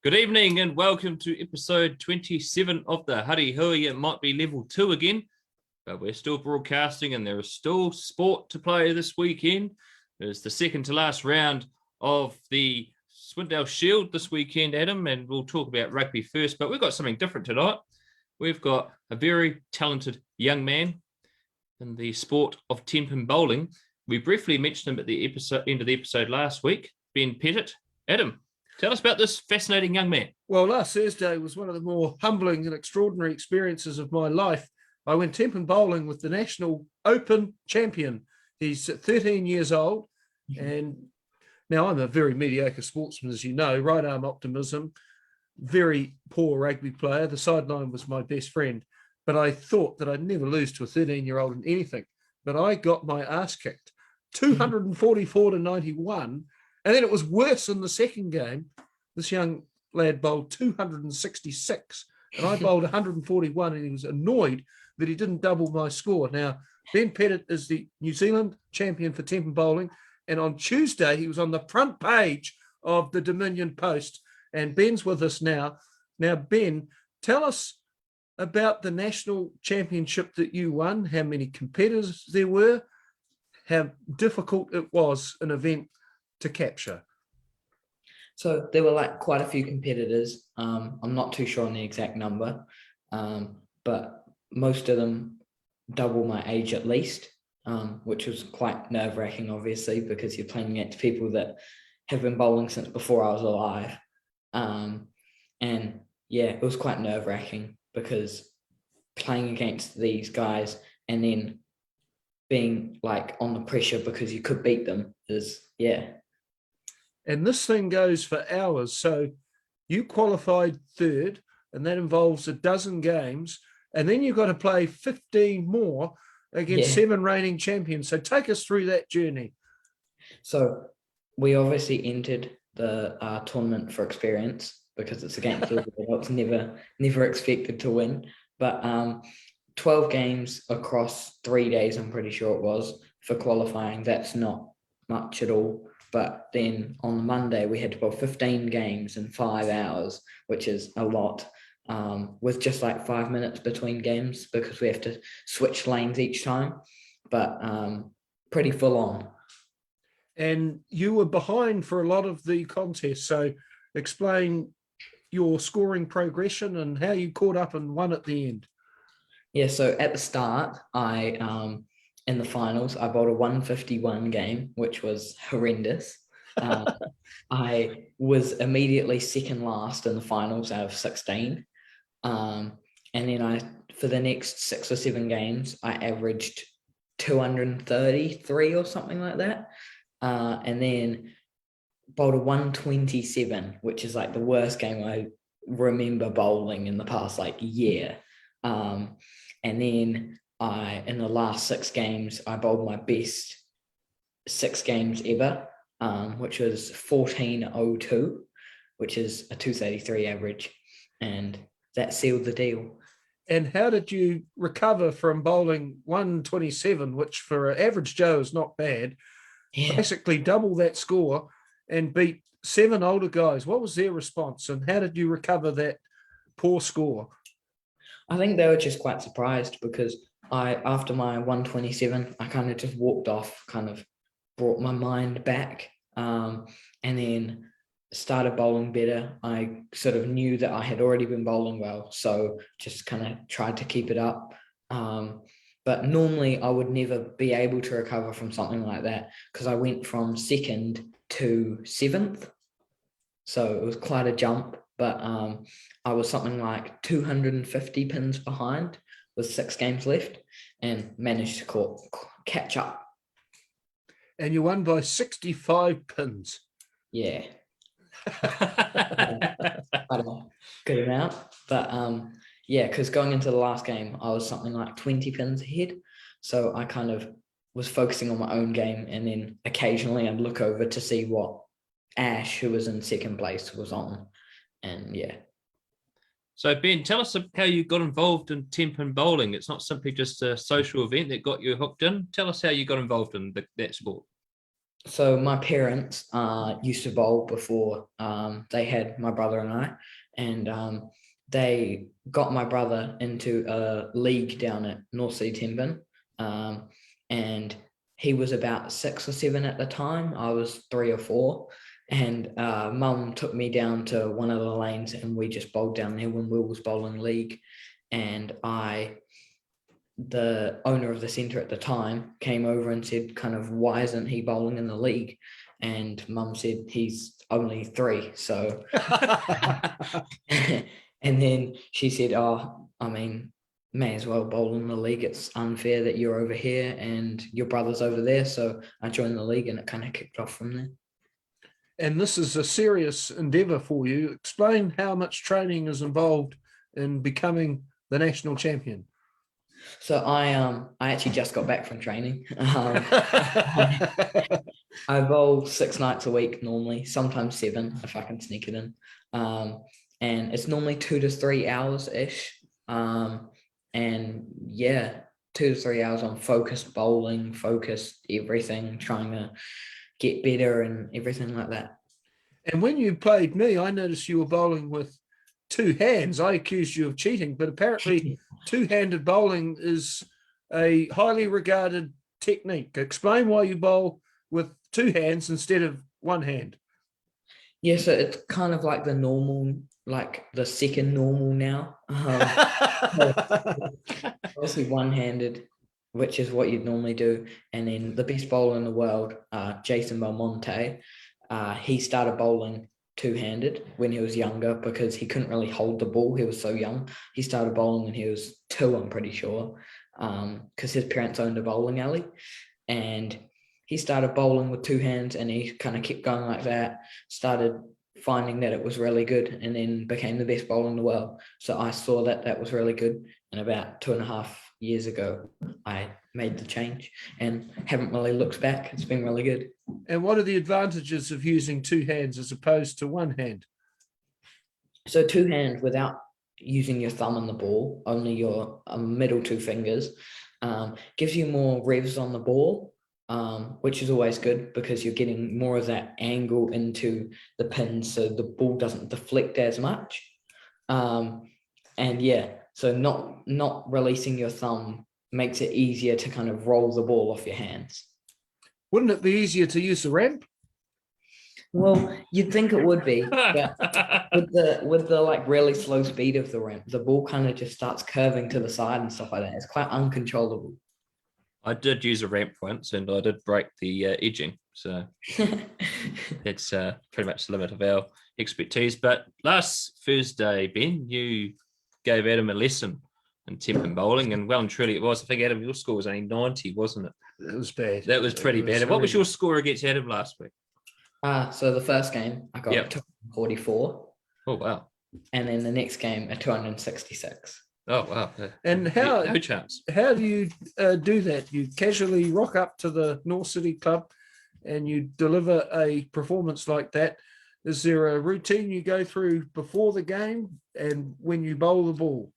Good evening and welcome to episode 27 of the Huddy Hui. It might be level 2 again, but we're still broadcasting and there is still sport to play this weekend. It's the second to last round of the Swindale Shield this weekend, Adam, and we'll talk about rugby first, but we've got something different tonight. We've got a very talented young man in the sport of ten-pin bowling. We briefly mentioned him at the end of the episode last week, Ben Petitt. Adam, tell us about this fascinating young man. Well, last Thursday was one of the more humbling and extraordinary experiences of my life. I went ten-pin bowling with the National Open champion. He's 13 years old, and now I'm a very mediocre sportsman, as you know, right arm optimism, very poor rugby player. The sideline was my best friend, but I thought that I'd never lose to a 13-year-old in anything. But I got my ass kicked, 244 to 91. And then it was worse in the second game. This young lad bowled 266 and I bowled 141, and he was annoyed that he didn't double my score. Now, Ben Petitt is the New Zealand champion for ten-pin bowling, and on Tuesday he was on the front page of the Dominion Post, and Ben's with us now. Now, Ben, tell us about the national championship that you won, how many competitors there were, how difficult it was an event to capture. So there were quite a few competitors. I'm not too sure on the exact number, but most of them double my age at least, which was quite nerve-wracking, obviously, because you're playing against people that have been bowling since before I was alive. And yeah, it was quite nerve-wracking because playing against these guys and then being on the pressure because you could beat them is, yeah. And this thing goes for hours. So you qualified third, and that involves a dozen games. And then you've got to play 15 more against 7 reigning champions. So take us through that journey. So we obviously entered the tournament for experience because it's against it's never expected to win. But 12 games across 3 days, I'm pretty sure it was, for qualifying. That's not much at all. But then on Monday, we had to bowl 15 games in 5 hours, which is a lot, with just 5 minutes between games because we have to switch lanes each time. But pretty full on. And you were behind for a lot of the contest. So explain your scoring progression and how you caught up and won at the end. Yeah, so at the start, in the finals, I bowled a 151 game, which was horrendous. I was immediately second last in the finals out of 16. And then for the next 6 or 7 games, I averaged 233 or something like that. And then bowled a 127, which is the worst game I remember bowling in the past year. And then in the last 6 games, I bowled my best 6 games ever, which was 14.02, which is a 233 average, and that sealed the deal. And how did you recover from bowling 127, which for an average Joe is not bad, basically double that score and beat 7 older guys? What was their response, and how did you recover that poor score? I think they were just quite surprised because after my 127, I kind of just walked off, kind of brought my mind back, and then started bowling better. I sort of knew that I had already been bowling well, so just kind of tried to keep it up. But normally I would never be able to recover from something like that because I went from 2nd to 7th. So it was quite a jump, but I was something like 250 pins behind with 6 games left and managed to catch up. And you won by 65 pins. Yeah. I don't know, good amount. But yeah, because going into the last game, I was something like 20 pins ahead. So I kind of was focusing on my own game, and then occasionally I'd look over to see what Ash, who was in 2nd place, was on. And yeah. So, Ben, tell us how you got involved in ten-pin bowling. It's not simply just a social event that got you hooked in. Tell us how you got involved in that sport. So my parents used to bowl before they had my brother and I, and they got my brother into a league down at North Sea Tenbin, and he was about 6 or 7 at the time. I was 3 or 4, and Mum took me down to one of the lanes, and we just bowled down there when Will was bowling league, and the owner of the centre at the time came over and said, kind of, why isn't he bowling in the league? And Mum said, he's only 3. So, and then she said, oh, I mean, may as well bowl in the league. It's unfair that you're over here and your brother's over there. So I joined the league, and it kind of kicked off from there. And this is a serious endeavour for you. Explain how much training is involved in becoming the national champion. So I actually just got back from training. I bowl 6 nights a week normally, sometimes 7 if I can sneak it in. And it's normally 2 to 3 hours ish. And yeah, 2 to 3 hours on focused bowling, focused everything, trying to get better and everything like that. And when you played me, I noticed you were bowling with 2 hands. I accused you of cheating, but apparently two-handed bowling is a highly regarded technique. Explain why you bowl with 2 hands instead of 1 hand. Yeah, so it's kind of like the normal, like the second normal now. Obviously one-handed, which is what you'd normally do. And then the best bowler in the world, Jason Belmonte, he started bowling 2-handed when he was younger because he couldn't really hold the ball. He was so young. He started bowling when he was 2, I'm pretty sure, because his parents owned a bowling alley. And he started bowling with 2 hands, and he kind of kept going like that, started finding that it was really good, and then became the best bowler in the world. So I saw that that was really good. And about 2.5 years ago, I made the change and haven't really looked back. It's been really good. And what are the advantages of using 2 hands as opposed to 1 hand? So 2 hands without using your thumb on the ball, only your middle 2 fingers, gives you more revs on the ball, which is always good because you're getting more of that angle into the pin, so the ball doesn't deflect as much. And yeah, so not releasing your thumb makes it easier to kind of roll the ball off your hands. Wouldn't it be easier to use the ramp? Well, you'd think it would be, but with the like really slow speed of the ramp, the ball kind of just starts curving to the side and stuff like that. It's quite uncontrollable. I did use a ramp once, and I did break the edging. So that's pretty much the limit of our expertise. But last Thursday, Ben, you gave Adam a lesson in Tenpin bowling, and well and truly it was. I think, Adam, your score was only 90, wasn't it? It was bad. That was pretty bad. And what was your score against Adam last week? So the first game, I got 244. Oh, wow. And then the next game, a 266. Oh, wow. And no chance. How do you do that? You casually rock up to the North City Club and you deliver a performance like that. Is there a routine you go through before the game and when you bowl the ball?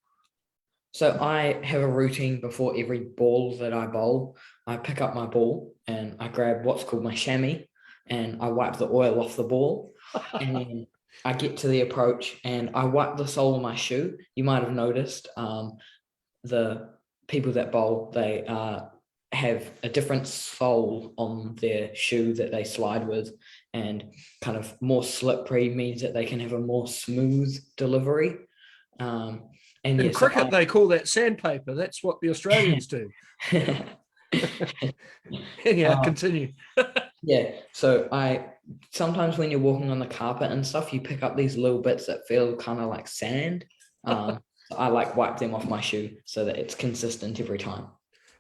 So I have a routine before every ball that I bowl. I pick up my ball and I grab what's called my chamois and I wipe the oil off the ball. And then I get to the approach and I wipe the sole of my shoe. You might have noticed the people that bowl, they have a different sole on their shoe that they slide with, and kind of more slippery means that they can have a more smooth delivery. And in cricket, they call that sandpaper. That's what the Australians do. Anyhow, continue. Yeah, so sometimes when you're walking on the carpet and stuff, you pick up these little bits that feel kind of like sand. So I like wipe them off my shoe so that it's consistent every time.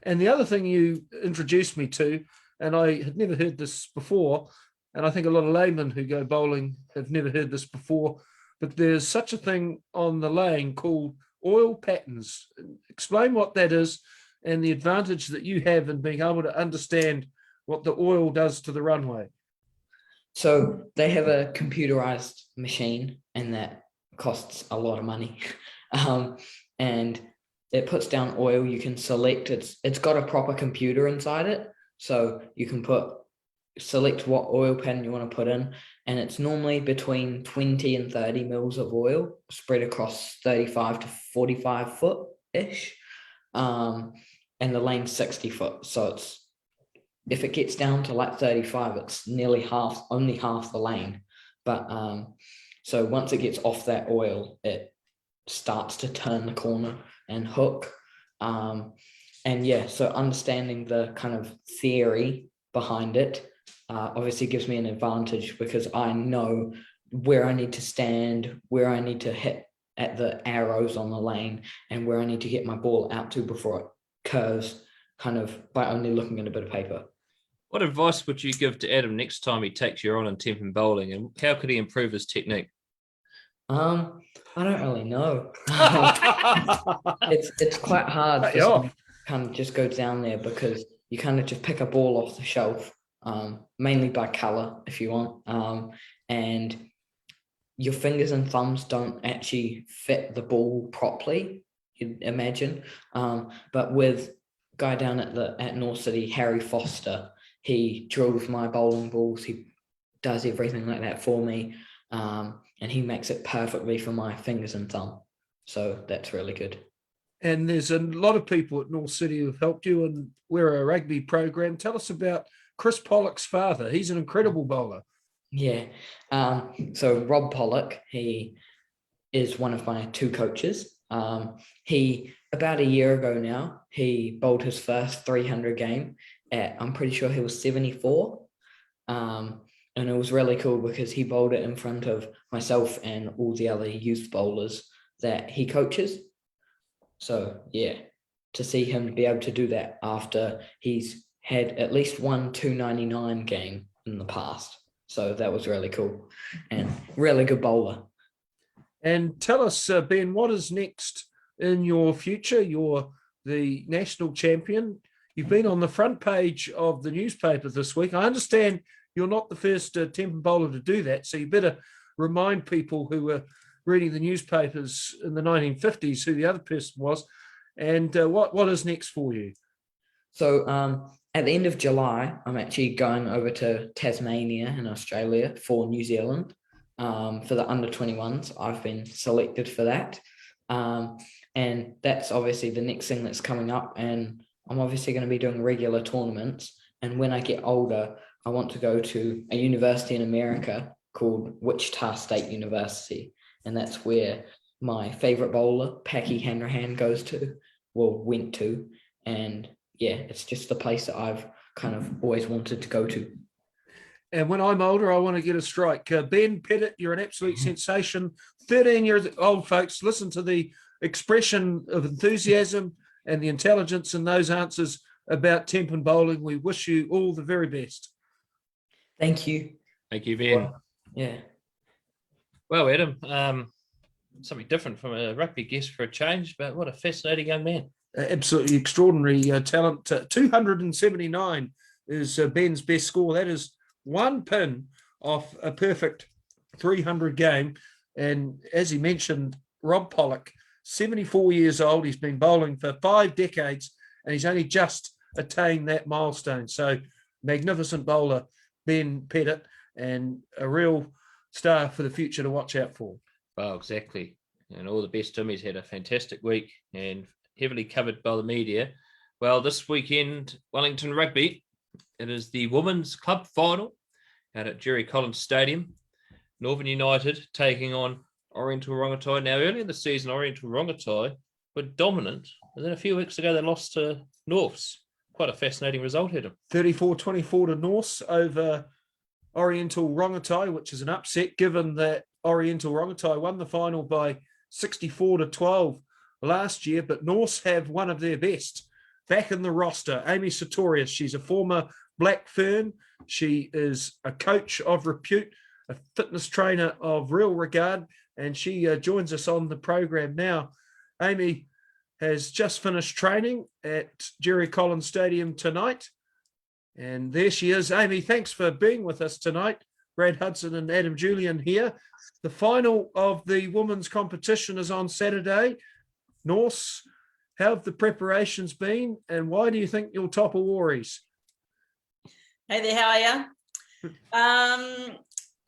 And the other thing you introduced me to, and I had never heard this before, and I think a lot of laymen who go bowling have never heard this before, but there's such a thing on the lane called oil patterns. Explain what that is and the advantage that you have in being able to understand what the oil does to the runway. So they have a computerized machine, and that costs a lot of money. And it puts down oil. You can select it's got a proper computer inside it. So you can put select what oil pattern you want to put in, and it's normally between 20 and 30 mils of oil spread across 35 to 45 foot ish, and the lane's 60 foot. So it's, if it gets down to like 35, it's nearly only half the lane. But so once it gets off that oil, it starts to turn the corner and hook. And yeah, so understanding the kind of theory behind it obviously gives me an advantage, because I know where I need to stand, where I need to hit at the arrows on the lane, and where I need to get my ball out to before it curves, kind of by only looking at a bit of paper. What advice would you give to Adam next time he takes you on in Tempin bowling, and how could he improve his technique? I don't really know. It's quite hard for someone to kind of just go down there, because you kind of just pick a ball off the shelf, mainly by color if you want, and your fingers and thumbs don't actually fit the ball properly, you'd imagine. But with guy down at North City, Harry Foster, he drills my bowling balls, he does everything like that for me, and he makes it perfectly for my fingers and thumb. So that's really good. And there's a lot of people at North City who've helped you, and we're a rugby program. Tell us about Chris Pollock's father. He's an incredible bowler. Yeah. So Rob Pollock, he is one of my two coaches. He, about a year ago now, he bowled his first 300 game at, I'm pretty sure he was 74. And it was really cool because he bowled it in front of myself and all the other youth bowlers that he coaches. So yeah, to see him be able to do that after he's had at least one 299 game in the past. So that was really cool and really good bowler. And tell us, Ben, what is next in your future? You're the national champion. You've been on the front page of the newspaper this week. I understand you're not the first Tempin bowler to do that, so you better remind people who were reading the newspapers in the 1950s who the other person was, and what is next for you? So at the end of July, I'm actually going over to Tasmania in Australia for New Zealand for the under-21s. I've been selected for that, and that's obviously the next thing that's coming up, and I'm obviously going to be doing regular tournaments, and when I get older, I want to go to a university in America called Wichita State University, and that's where my favorite bowler, Packy Hanrahan, went to, and yeah, it's just the place that I've kind of always wanted to go to. And when I'm older, I want to get a strike. Ben Petitt, you're an absolute sensation. 13 years old, folks. Listen to the expression of enthusiasm and the intelligence in those answers about Tempin bowling. We wish you all the very best. Thank you. Thank you, Ben. Yeah. Well, Adam, something different from a rugby guest for a change, but what a fascinating young man. Absolutely extraordinary talent. 279 is Ben's best score. That is one pin off a perfect 300 game. And as he mentioned, Rob Pollock, 74 years old. He's been bowling for 5 decades, and he's only just attained that milestone. So magnificent bowler, Ben Petitt, and a real star for the future to watch out for. Well, exactly. And all the best to him. He's had a fantastic week and heavily covered by the media. Well, this weekend, Wellington Rugby, it is the Women's Club Final out at Jerry Collins Stadium. Northern United taking on Oriental-Rongotai. Now, earlier in the season, Oriental-Rongotai were dominant, and then a few weeks ago, they lost to Norths. Quite a fascinating result, Adam. 34-24 to Norths over Oriental-Rongotai, which is an upset given that Oriental-Rongotai won the final by 64-12 last year, but Norths have one of their best back in the roster. Aimee Sartorius, she's a former Black Fern. She is a coach of repute, a fitness trainer of real regard, and she joins us on the program now. Aimee has just finished training at Jerry Collins Stadium tonight. And there she is. Aimee, thanks for being with us tonight. Brad Hudson and Adam Julian here. The final of the women's competition is on Saturday. Norse, how have the preparations been, and why do you think you'll topple Warriors? Hey there, how are you?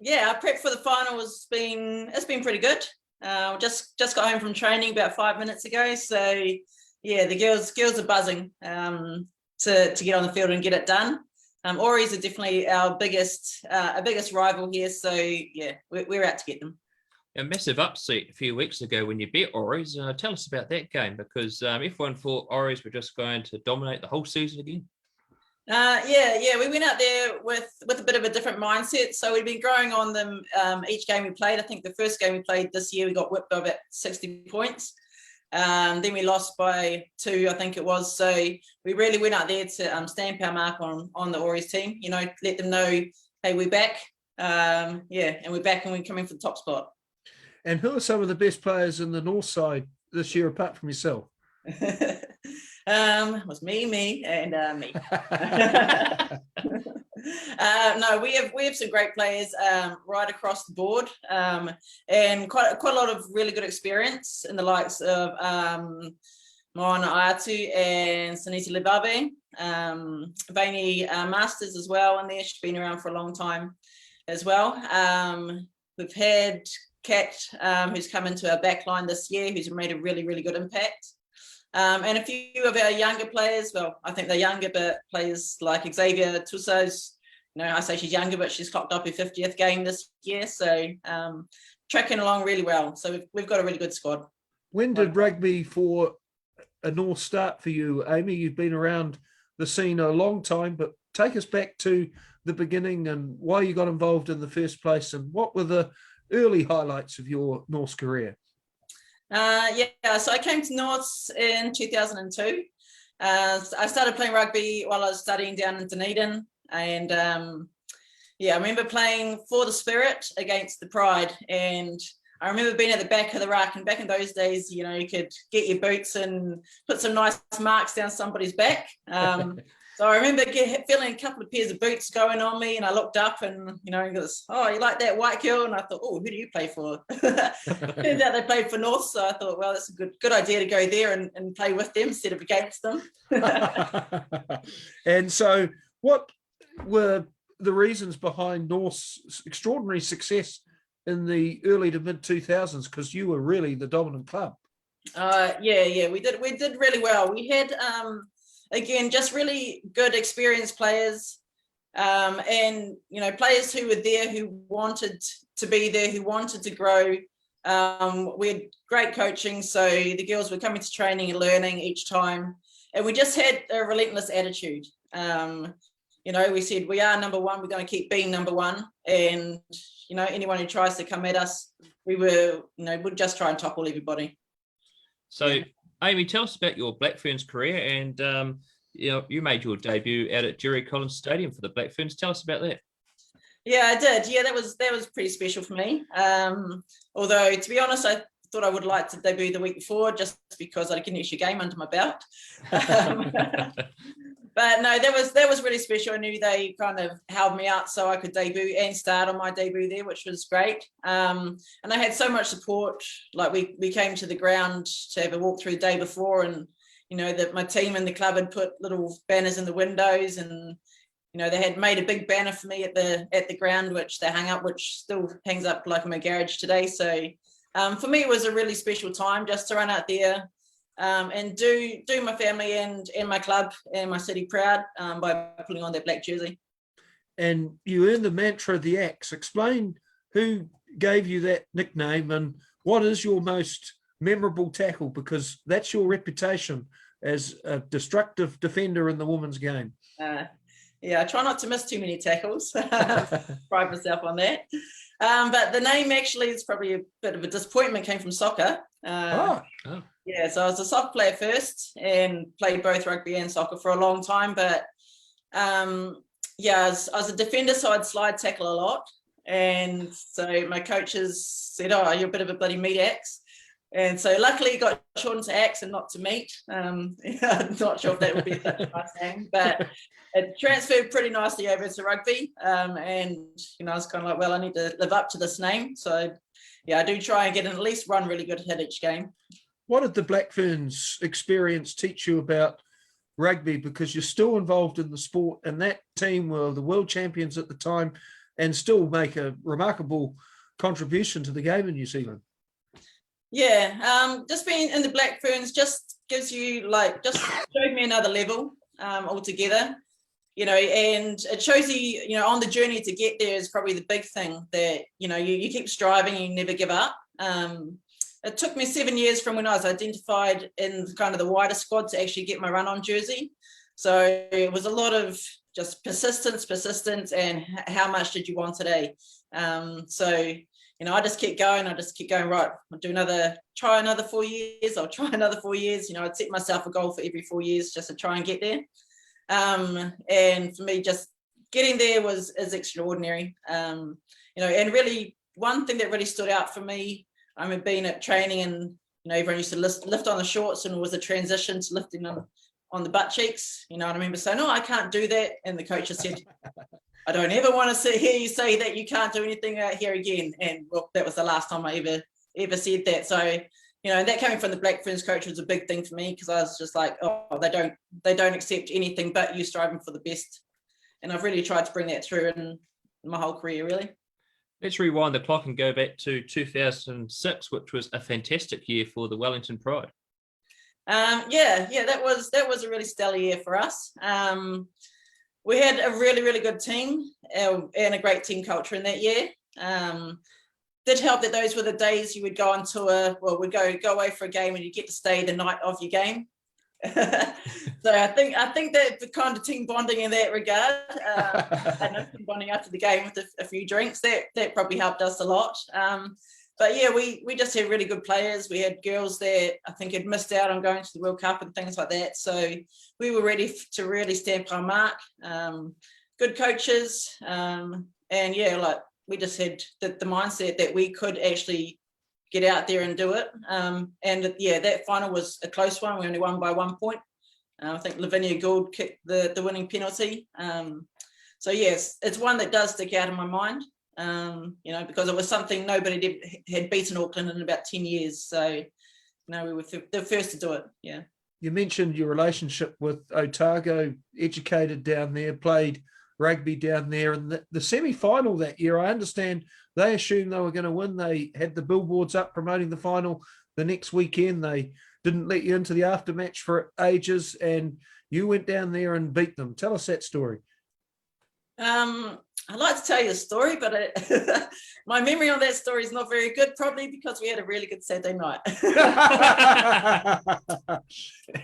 Yeah, our prep for the final it's been pretty good. Just got home from training about 5 minutes ago. So yeah, the girls are buzzing to get on the field and get it done. Auries are definitely our biggest rival here. So yeah, we're out to get them. A massive upset a few weeks ago when you beat Auries. Tell us about that game, because everyone thought Auries were just going to dominate the whole season again. Yeah, we went out there with a bit of a different mindset. So we've been growing on them each game we played. I think the first game we played this year, we got whipped by about 60 points. Then we lost by 2, I think it was. So we really went out there to stamp our mark on the Auries team, you know, let them know, hey, we're back. And we're back and we're coming for the top spot. And who are some of the best players in the North side this year, apart from yourself? It was me, and me. No, we have some great players right across the board, and quite a lot of really good experience in the likes of Moana Ayatu and Sunita Lebabe, Aimee Masters as well, and there she's been around for a long time as well. We've had Kat, who's come into our back line this year, who's made a really, really good impact. And a few of our younger players, well, I think they're younger, but players like Xavier Tusos, you know, I say she's younger, but she's clocked up her 50th game this year. So tracking along really well. So we've got a really good squad. When did rugby for a North start for you, Aimee? You've been around the scene a long time, but take us back to the beginning and why you got involved in the first place, and what were the early highlights of your North's career? So I came to Norths in 2002. I started playing rugby while I was studying down in Dunedin, and I remember playing for the Spirit against the Pride, and I remember being at the back of the ruck, and back in those days, you know, you could get your boots and put some nice marks down somebody's back. So I remember feeling a couple of pairs of boots going on me, and I looked up and, you know, goes, oh, you like that white girl? And I thought, oh, who do you play for? Turns out they played for North, so I thought, well, that's a good idea to go there and play with them instead of against them. And so what were the reasons behind North's extraordinary success in the early to mid 2000s? Because you were really the dominant club. We did really well. We had again, just really good experienced players, and, you know, players who were there, who wanted to be there, who wanted to grow. We had great coaching, so the girls were coming to training and learning each time, and we just had a relentless attitude. You know, we said, we are number one, we're going to keep being number one, and, you know, anyone who tries to come at us, we'd just try and topple everybody. So Aimee, tell us about your Black Ferns career, and you made your debut out at Jerry Collins Stadium for the Black Ferns. Tell us about that. Yeah, I did. Yeah, that was pretty special for me. Although, to be honest, I thought I would like to debut the week before, just because I'd get an extra game under my belt. But no, that was really special. I knew they kind of held me out so I could debut and start on my debut there, which was great. And I had so much support. Like we came to the ground to have a walk through the day before, and, you know, that my team and the club had put little banners in the windows, and, you know, they had made a big banner for me at the ground, which they hung up, which still hangs up like in my garage today. So for me, it was a really special time just to run out there. And do my family and my club and my city proud by putting on that black jersey. And you earned the mantra, the Axe. Explain who gave you that nickname and what is your most memorable tackle, because that's your reputation as a destructive defender in the women's game. I try not to miss too many tackles. Pride myself on that. But the name actually is probably a bit of a disappointment, came from soccer. Yeah, so I was a soccer player first and played both rugby and soccer for a long time. But I was a defender, so I'd slide tackle a lot. And so my coaches said, oh, you're a bit of a bloody meat axe. And so luckily it got shortened to axe and not to meat. I'm not sure if that would be such a nice name, but it transferred pretty nicely over to rugby. And, you know, I was kind of like, well, I need to live up to this name. So, yeah, I do try and get at least one really good hit each game. What did the Black Ferns experience teach you about rugby, because you're still involved in the sport, and that team were the world champions at the time and still make a remarkable contribution to the game in New Zealand. Yeah, just being in the Black Ferns just gives you just showed me another level altogether, and it shows you, on the journey to get there is probably the big thing that, you keep striving, you never give up. It took me 7 years from when I was identified in kind of the wider squad to actually get my run-on jersey. So it was a lot of just persistence, and how much did you want today? I just kept going. Right, I'll try another 4 years. I'll try another 4 years. I'd set myself a goal for every 4 years just to try and get there. And for me, just getting there is extraordinary. And really one thing that really stood out for me, I remember being at training, and everyone used to lift on the shorts, and it was a transition to lifting on the butt cheeks. I remember saying, "No, I can't do that," and the coach just said, "I don't ever want to hear you say that you can't do anything out here again." And that was the last time I ever said that. So that coming from the Black Ferns coach was a big thing for me, because I was just like, oh, they don't accept anything but you striving for the best. And I've really tried to bring that through in my whole career, really. Let's rewind the clock and go back to 2006, which was a fantastic year for the Wellington Pride. That was a really stellar year for us. We had a really, really good team and a great team culture in that year. Did help that those were the days you would go on tour, we'd go away for a game and you get to stay the night of your game. So I think that the kind of team bonding in that regard, and team bonding after the game with a few drinks, that probably helped us a lot. But yeah, we just had really good players. We had girls that I think had missed out on going to the World Cup and things like that. So we were ready to really stamp our mark. Good coaches, and we just had the mindset that we could actually get out there and do it. That final was a close one. We only won by 1 point. I think Lavinia Gould kicked the winning penalty. So yes, it's one that does stick out in my mind. Because it was something nobody had beaten Auckland in about 10 years. So, we were the first to do it. Yeah. You mentioned your relationship with Otago, educated down there, played rugby down there. And the semi-final that year, I understand they assumed they were going to win. They had the billboards up promoting the final the next weekend. They didn't let you into the aftermatch for ages, and you went down there and beat them. Tell us that story. I'd like to tell you a story, but my memory on that story is not very good, probably because we had a really good Saturday night.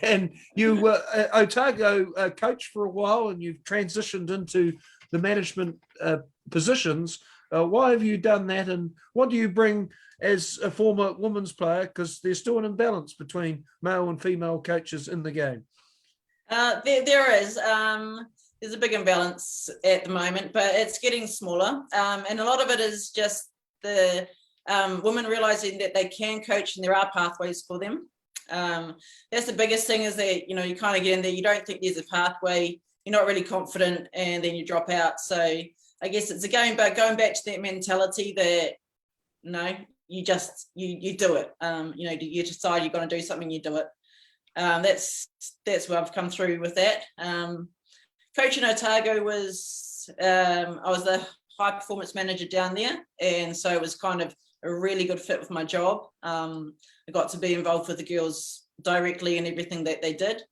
And you were Otago coach for a while, and you've transitioned into the management positions. Why have you done that, and what do you bring as a former women's player? Because there's still an imbalance between male and female coaches in the game. There is. There's a big imbalance at the moment, but it's getting smaller. And a lot of it is just the women realizing that they can coach and there are pathways for them. That's the biggest thing, is that, you kind of get in there, you don't think there's a pathway, you're not really confident, and then you drop out. So I guess it's going back to that mentality that, you do it. You decide you're going to do something, you do it. That's where I've come through with that. Coaching Otago was, I was the high performance manager down there, and so it was kind of a really good fit with my job. I got to be involved with the girls directly in everything that they did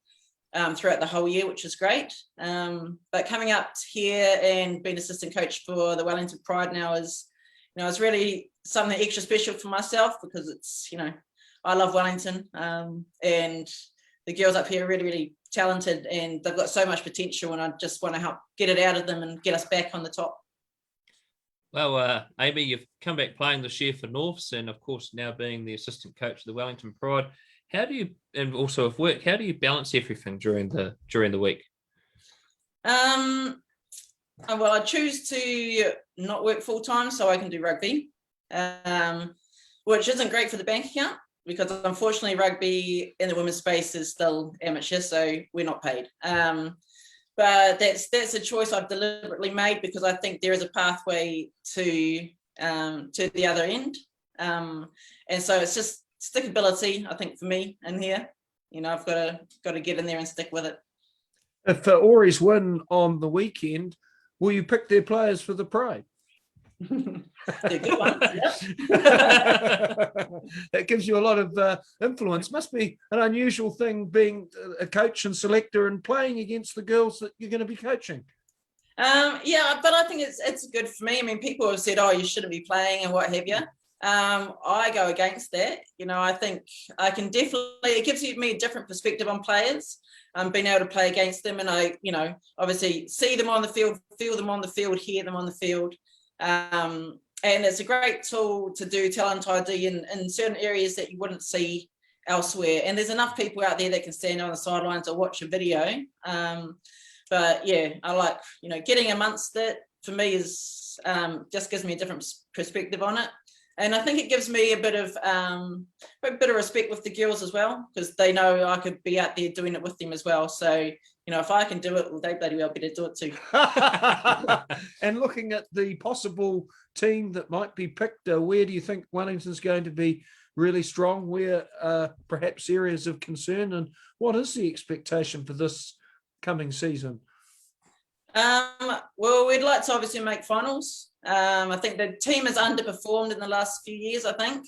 throughout the whole year, which was great. But coming up here and being assistant coach for the Wellington Pride now is, it's really something extra special for myself, because it's, I love Wellington, and the girls up here are really, really talented, and they've got so much potential, and I just want to help get it out of them and get us back on the top. Well, Aimee, you've come back playing this year for Norths, and of course now being the assistant coach of the Wellington Pride. How do you, and also of work, how do you balance everything during the week? Well, I choose to not work full time so I can do rugby, which isn't great for the bank account, because unfortunately rugby in the women's space is still amateur, so we're not paid. But that's a choice I've deliberately made, because I think there is a pathway to the other end. And so it's just stickability, I think, for me in here. I've got to get in there and stick with it. If Auries win on the weekend, will you pick their players for the parade? They're good ones, yep. That gives you a lot of influence. Must be an unusual thing being a coach and selector and playing against the girls that you're going to be coaching. Yeah, but I think it's good for me. I mean, people have said, "Oh, you shouldn't be playing," and what have you. I go against that. You know, I think I can definitely. It gives me a different perspective on players. Being able to play against them, and I, you know, obviously see them on the field, feel them on the field, hear them on the field. And it's a great tool to do talent ID in certain areas that you wouldn't see elsewhere. And there's enough people out there that can stand on the sidelines or watch a video. But yeah, I like, you know, getting amongst it for me is just gives me a different perspective on it. And I think it gives me a bit of respect with the girls as well, because they know I could be out there doing it with them as well. So, you know, if I can do it, well, they bloody well better do it too. And looking at the possible team that might be picked, where do you think Wellington's going to be really strong? Where perhaps areas of concern, and what is the expectation for this coming season? Well, we'd like to obviously make finals. I think the team has underperformed in the last few years, I think.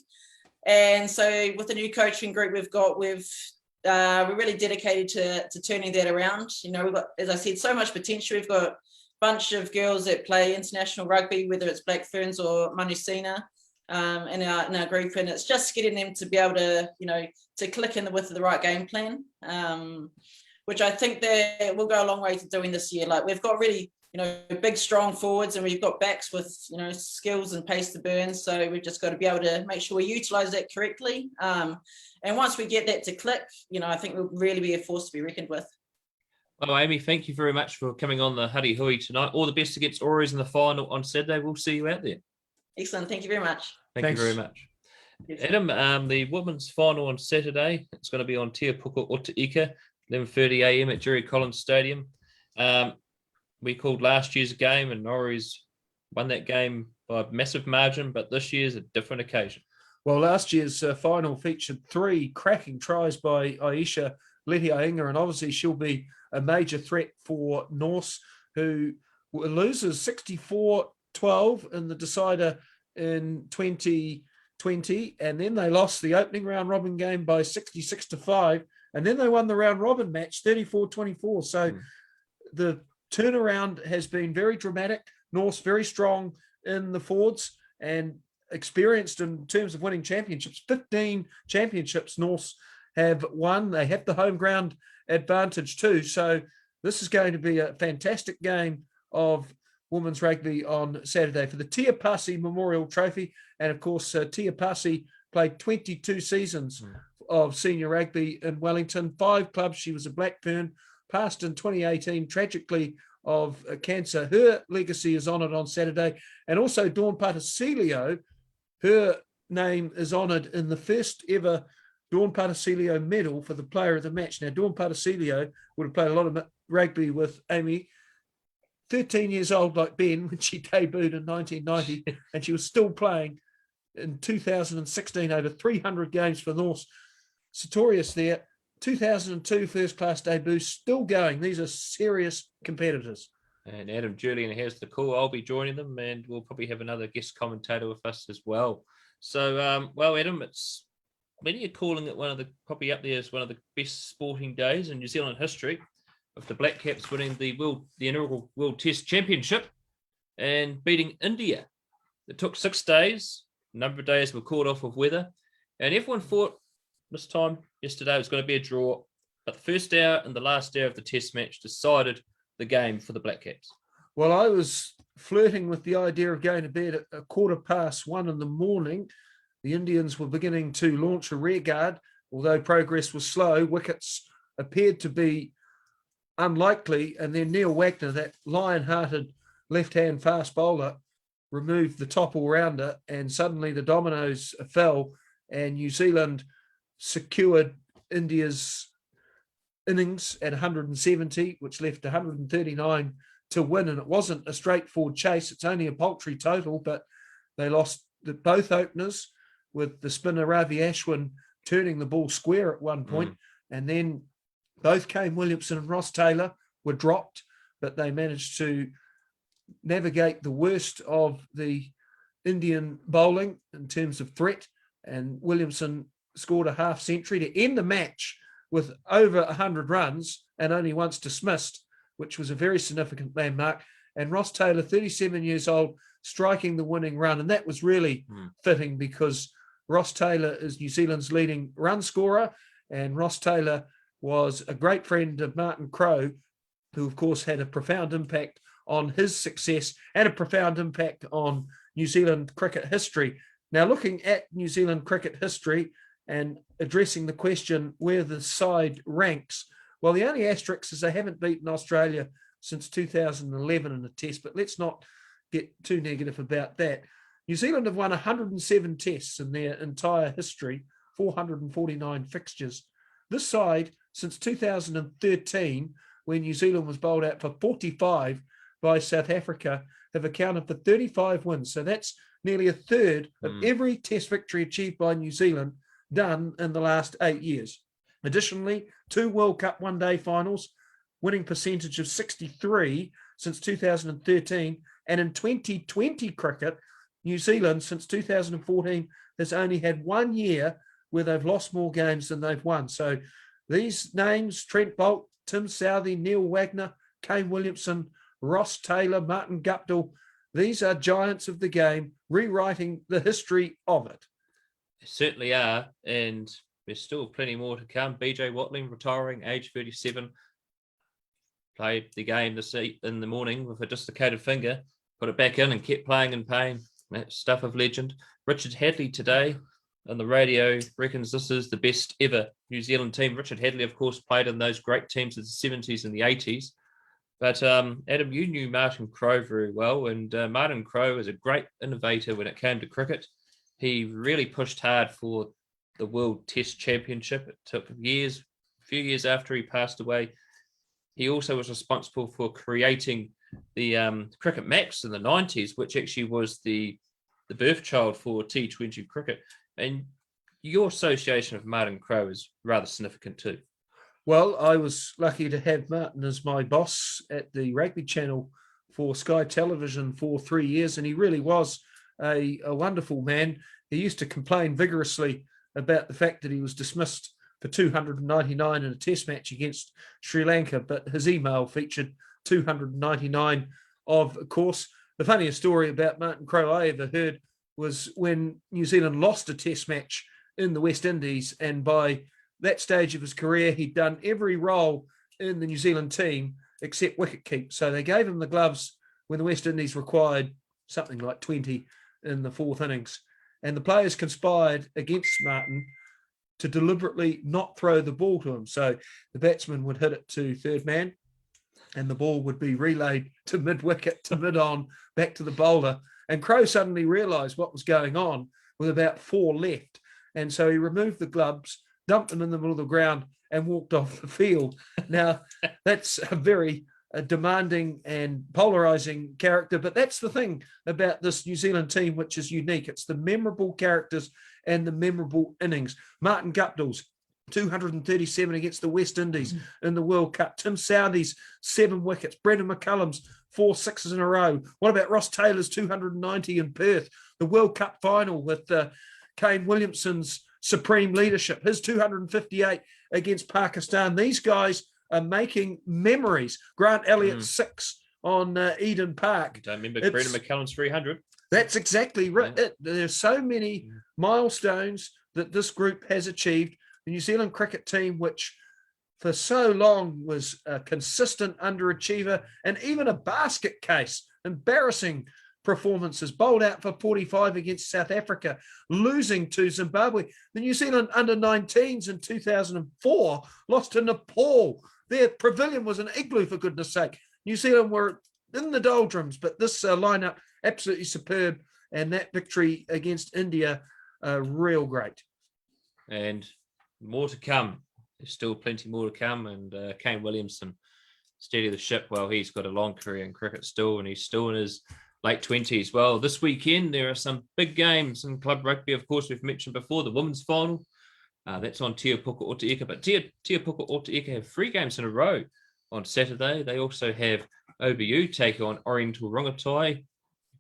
And so with the new coaching group we're really dedicated to turning that around. You know, we've got, as I said, so much potential. We've got a bunch of girls that play international rugby, whether it's Black Ferns or Manusina, in our group. And it's just getting them to be able to, you know, to click in with the right game plan, which I think that will go a long way to doing this year. Like, we've got really, you know, big, strong forwards, and we've got backs with, you know, skills and pace to burn. So we've just got to be able to make sure we utilise that correctly. And once we get that to click, you know, I think we'll really be a force to be reckoned with. Well, Aimee, thank you very much for coming on the Huddy Hui tonight. All the best against Auries in the final on Saturday. We'll see you out there. Excellent. Thank you very much. Thanks. You very much. Yes. Adam, the women's final on Saturday, it's going to be on Te Puka Otaika, 11:30 a.m. at Jerry Collins Stadium. We called last year's game, and Auries won that game by a massive margin, but this year's a different occasion. Well, last year's final featured 3 cracking tries by Aisha Letiainga, and obviously she'll be a major threat for Norse, who loses 64-12 in the decider in 2020, and then they lost the opening round robin game by 66-5, and then they won the round robin match 34-24. So the turnaround has been very dramatic. Norse very strong in the forwards and experienced in terms of winning championships. 15 championships Norse have won. They have the home ground advantage too. So this is going to be a fantastic game of women's rugby on Saturday for the Tia Pasi Memorial Trophy. And of course, Tia Pasi played 22 seasons of senior rugby in Wellington, 5 clubs. She was a Black Fern, passed in 2018, tragically, of cancer. Her legacy is honoured on Saturday. And also Dawn Patasilio, her name is honoured in the first ever Dawn Patasilio medal for the player of the match. Now, Dawn Patasilio would have played a lot of rugby with Aimee, 13 years old like Ben when she debuted in 1990, and she was still playing in 2016, over 300 games for Norse. Sartorius there, 2002 first-class debut, still going. These are serious competitors. And Adam Julian has the call. I'll be joining them, and we'll probably have another guest commentator with us as well. So, well, Adam, it's many are calling it probably up there as one of the best sporting days in New Zealand history, with the Black Caps winning the inaugural World Test Championship and beating India. It took 6 days. A number of days were called off with weather, and everyone thought this time yesterday it was going to be a draw, but the first hour and the last hour of the test match decided the game for the Black Caps. Well, I was flirting with the idea of going to bed at 1:15 in the morning. The Indians were beginning to launch a rear guard, although progress was slow. Wickets appeared to be unlikely, and then Neil Wagner, that lion-hearted left-hand fast bowler, removed the top all-rounder, and suddenly the dominoes fell, and New Zealand secured India's innings at 170, which left 139 to win, and it wasn't a straightforward chase. It's only a paltry total, but they lost both openers, with the spinner Ravi Ashwin turning the ball square at one point, and then both Kane Williamson and Ross Taylor were dropped, but they managed to navigate the worst of the Indian bowling in terms of threat, and Williamson scored a half century to end the match with over 100 runs and only once dismissed, which was a very significant landmark. And Ross Taylor, 37 years old, striking the winning run. And that was really fitting because Ross Taylor is New Zealand's leading run scorer. And Ross Taylor was a great friend of Martin Crowe, who, of course, had a profound impact on his success and a profound impact on New Zealand cricket history. Now, looking at New Zealand cricket history and addressing the question where the side ranks, well, the only asterisk is they haven't beaten Australia since 2011 in a test, but let's not get too negative about that. New Zealand have won 107 tests in their entire history, 449 fixtures. This side, since 2013, when New Zealand was bowled out for 45 by South Africa, have accounted for 35 wins. So that's nearly a third of every test victory achieved by New Zealand done in the last 8 years. Additionally, 2 World Cup one-day finals, winning percentage of 63 since 2013. And in 2020 cricket, New Zealand since 2014 has only had 1 year where they've lost more games than they've won. So these names, Trent Boult, Tim Southey, Neil Wagner, Kane Williamson, Ross Taylor, Martin Guptill, these are giants of the game, rewriting the history of it. They certainly are, and there's still plenty more to come. BJ Watling retiring, age 37, played the game in the morning with a dislocated finger, put it back in and kept playing in pain. That stuff of legend. Richard Hadley today on the radio reckons this is the best ever New Zealand team. Richard Hadley, of course, played in those great teams of the 70s and the 80s. But Adam, you knew Martin Crowe very well, and Martin Crowe is a great innovator when it came to cricket. He really pushed hard for the World Test Championship. It took years, a few years after he passed away. He also was responsible for creating the Cricket Max in the 90s, which actually was the birth child for T20 cricket. And your association of Martin Crowe is rather significant too. Well, I was lucky to have Martin as my boss at the Rugby channel for Sky Television for 3 years, and he really was a wonderful man. He used to complain vigorously about the fact that he was dismissed for 299 in a test match against Sri Lanka, but his email featured 299 of course. The funniest story about Martin Crowe I ever heard was when New Zealand lost a test match in the West Indies, and by that stage of his career, he'd done every role in the New Zealand team except wicketkeep. So they gave him the gloves when the West Indies required something like 20 in the fourth innings. And the players conspired against Martin to deliberately not throw the ball to him. So the batsman would hit it to third man, and the ball would be relayed to mid-wicket, to mid-on, back to the bowler. And Crowe suddenly realised what was going on with about 4 left. And so he removed the gloves, dumped them in the middle of the ground, and walked off the field. Now, that's a very demanding and polarising character, but that's the thing about this New Zealand team, which is unique. It's the memorable characters and the memorable innings. Martin Guptill's 237 against the West Indies in the World Cup. Tim Southey's 7 wickets. Brendan McCullum's 4 sixes in a row. What about Ross Taylor's 290 in Perth? The World Cup final with Kane Williamson's supreme leadership. His 258 against Pakistan. These guys are making memories. Grant Elliott's 6 on Eden Park. Don't remember Brendan McCullum's 300. That's exactly right. There's so many milestones that this group has achieved. The New Zealand cricket team, which for so long was a consistent underachiever and even a basket case, embarrassing performances, bowled out for 45 against South Africa, losing to Zimbabwe. The New Zealand under-19s in 2004 lost to Nepal. Their pavilion was an igloo, for goodness sake. New Zealand were in the doldrums, but this lineup, absolutely superb. And that victory against India, real great. And more to come. There's still plenty more to come. And Kane Williamson steady the ship. Well, he's got a long career in cricket still, and he's still in his late 20s. Well, this weekend, there are some big games in club rugby. Of course, we've mentioned before the women's final. That's on Te Puka o Te Ika. But Te Puka o Te Ika have 3 games in a row on Saturday. They also have OBU taking on Oriental-Rongotai,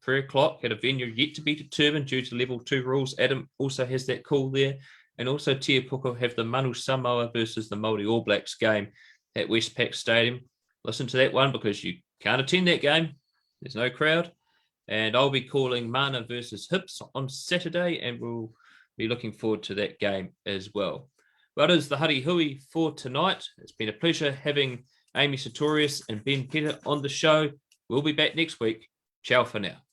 3 o'clock at a venue yet to be determined due to level 2 rules. Adam also has that call there. And also Te Puko have the Manu Samoa versus the Māori All Blacks game at Westpac Stadium. Listen to that one because you can't attend that game. There's no crowd. And I'll be calling Mana versus Hips on Saturday, and we'll be looking forward to that game as well. Well, that is the Huddy Hui for tonight. It's been a pleasure having Aimee Sartorius and Ben Petitt on the show. We'll be back next week. Ciao for now.